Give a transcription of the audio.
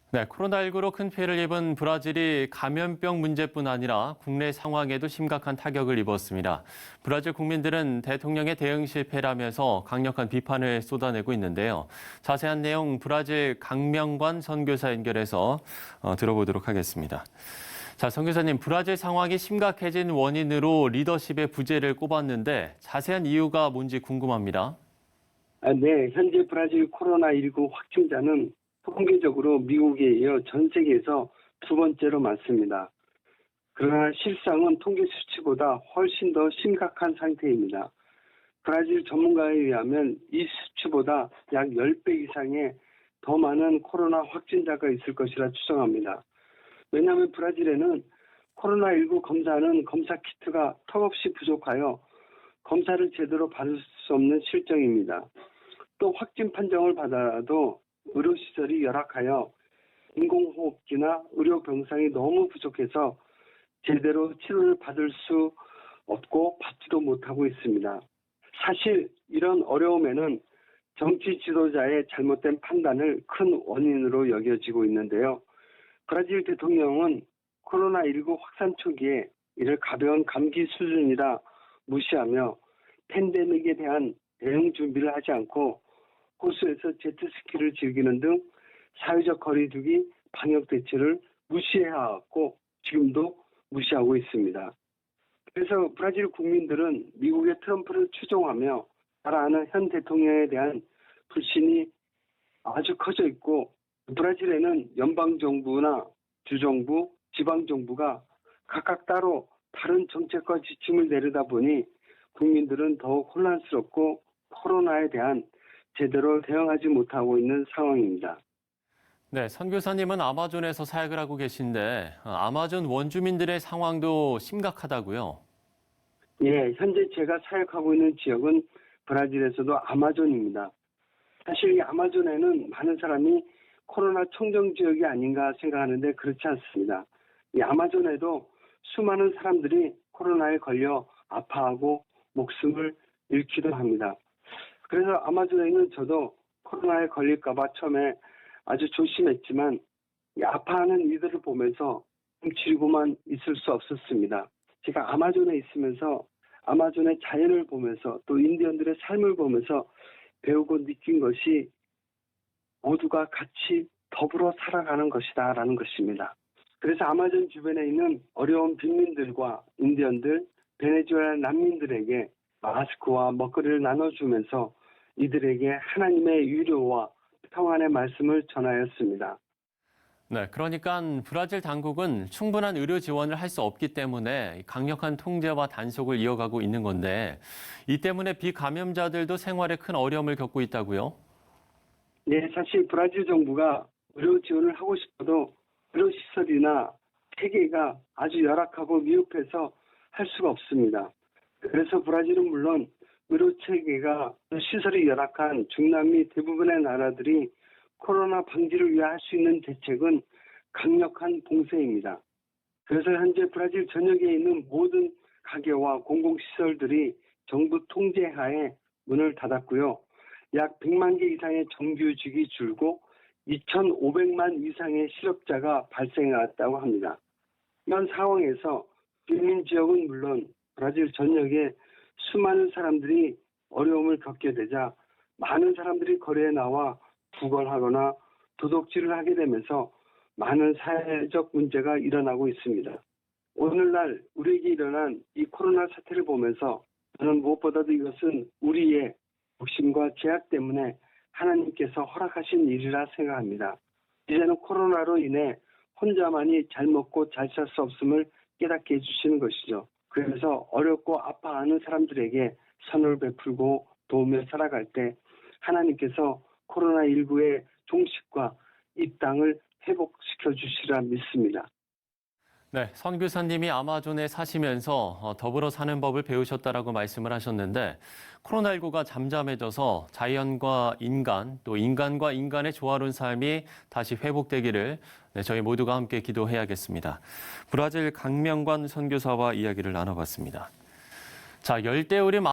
네, 코로나19로 큰 피해를 입은 브라질이 감염병 문제뿐 아니라 국내 상황에도 심각한 타격을 입었습니다. 브라질 국민들은 대통령의 대응 실패라면서 강력한 비판을 쏟아내고 있는데요. 자세한 내용 브라질 강명관 선교사 연결해서 들어보도록 하겠습니다. 자, 선교사님, 브라질 상황이 심각해진 원인으로 리더십의 부재를 꼽았는데 자세한 이유가 뭔지 궁금합니다. 네, 현재 브라질 코로나19 확진자는 통계적으로 미국에 이어 전 세계에서 두 번째로 많습니다. 그러나 실상은 통계 수치보다 훨씬 더 심각한 상태입니다. 브라질 전문가에 의하면 이 수치보다 약 10배 이상의 더 많은 코로나 확진자가 있을 것이라 추정합니다. 왜냐하면 브라질에는 코로나19 검사하는 검사 키트가 턱없이 부족하여 검사를 제대로 받을 수 없는 실정입니다. 또 확진 판정을 받아도 의료시설이 열악하여 인공호흡기나 의료병상이 너무 부족해서 제대로 치료를 받을 수 없고 받지도 못하고 있습니다. 사실 이런 어려움에는 정치 지도자의 잘못된 판단을 큰 원인으로 여겨지고 있는데요. 브라질 대통령은 코로나19 확산 초기에 이를 가벼운 감기 수준이라 무시하며 팬데믹에 대한 대응 준비를 하지 않고 호수에서 제트스키를 즐기는 등 사회적 거리두기 방역 대책을 무시해왔고 지금도 무시하고 있습니다. 그래서 브라질 국민들은 미국의 트럼프를 추종하며 따라하는 현 대통령에 대한 불신이 아주 커져 있고 브라질에는 연방정부나 주정부, 지방정부가 각각 따로 다른 정책과 지침을 내리다 보니 국민들은 더욱 혼란스럽고 코로나에 대한 제대로 대응하지 못하고 있는 상황입니다. 네, 선교사님은 아마존에서 사역을 하고 계신데 아마존 원주민들의 상황도 심각하다고요? 예, 현재 제가 사역하고 있는 지역은 브라질에서도 아마존입니다. 사실 이 아마존에는 많은 사람이 코로나 청정 지역이 아닌가 생각하는데 그렇지 않습니다. 이 아마존에도 수많은 사람들이 코로나에 걸려 아파하고 목숨을 잃기도 합니다. 그래서 아마존에 있는 저도 코로나에 걸릴까 봐 처음에 아주 조심했지만 이 아파하는 이들을 보면서 굶주리고만 있을 수 없었습니다. 제가 아마존에 있으면서 아마존의 자연을 보면서 또 인디언들의 삶을 보면서 배우고 느낀 것이 모두가 같이 더불어 살아가는 것이다 라는 것입니다. 그래서 아마존 주변에 있는 어려운 빈민들과 인디언들, 베네수엘라 난민들에게 마스크와 먹거리를 나눠주면서 이들에게 하나님의 위로와 평안의 말씀을 전하였습니다. 네, 그러니까 브라질 당국은 충분한 의료 지원을 할 수 없기 때문에 강력한 통제와 단속을 이어가고 있는 건데 이 때문에 비감염자들도 생활에 큰 어려움을 겪고 있다고요? 네, 사실 브라질 정부가 의료 지원을 하고 싶어도 의료시설이나 체계가 아주 열악하고 미흡해서 할 수가 없습니다. 그래서 브라질은 물론 의료체계가 시설이 열악한 중남미 대부분의 나라들이 코로나 방지를 위해 할 수 있는 대책은 강력한 봉쇄입니다. 그래서 현재 브라질 전역에 있는 모든 가게와 공공시설들이 정부 통제하에 문을 닫았고요. 약 100만 개 이상의 정규직이 줄고 2,500만 이상의 실업자가 발생했다고 합니다. 이런 상황에서 빈민 지역은 물론 브라질 전역에 수많은 사람들이 어려움을 겪게 되자 많은 사람들이 거리에 나와 구걸하거나 도둑질을 하게 되면서 많은 사회적 문제가 일어나고 있습니다. 오늘날 우리에게 일어난 이 코로나 사태를 보면서 저는 무엇보다도 이것은 우리의 욕심과 제약 때문에 하나님께서 허락하신 일이라 생각합니다. 이제는 코로나로 인해 혼자만이 잘 먹고 잘 살 수 없음을 깨닫게 해주시는 것이죠. 그래서 어렵고 아파하는 사람들에게 선을 베풀고 도우며 살아갈 때 하나님께서 코로나19의 종식과 이 땅을 회복시켜 주시리라 믿습니다. 네, 선교사님이 아마존에 사시면서 더불어 사는 법을 배우셨다라고 말씀을 하셨는데 코로나19가 잠잠해져서 자연과 인간, 또 인간과 인간의 조화로운 삶이 다시 회복되기를 저희 모두가 함께 기도해야겠습니다. 브라질 강명관 선교사와 이야기를 나눠봤습니다. 자, 열대우림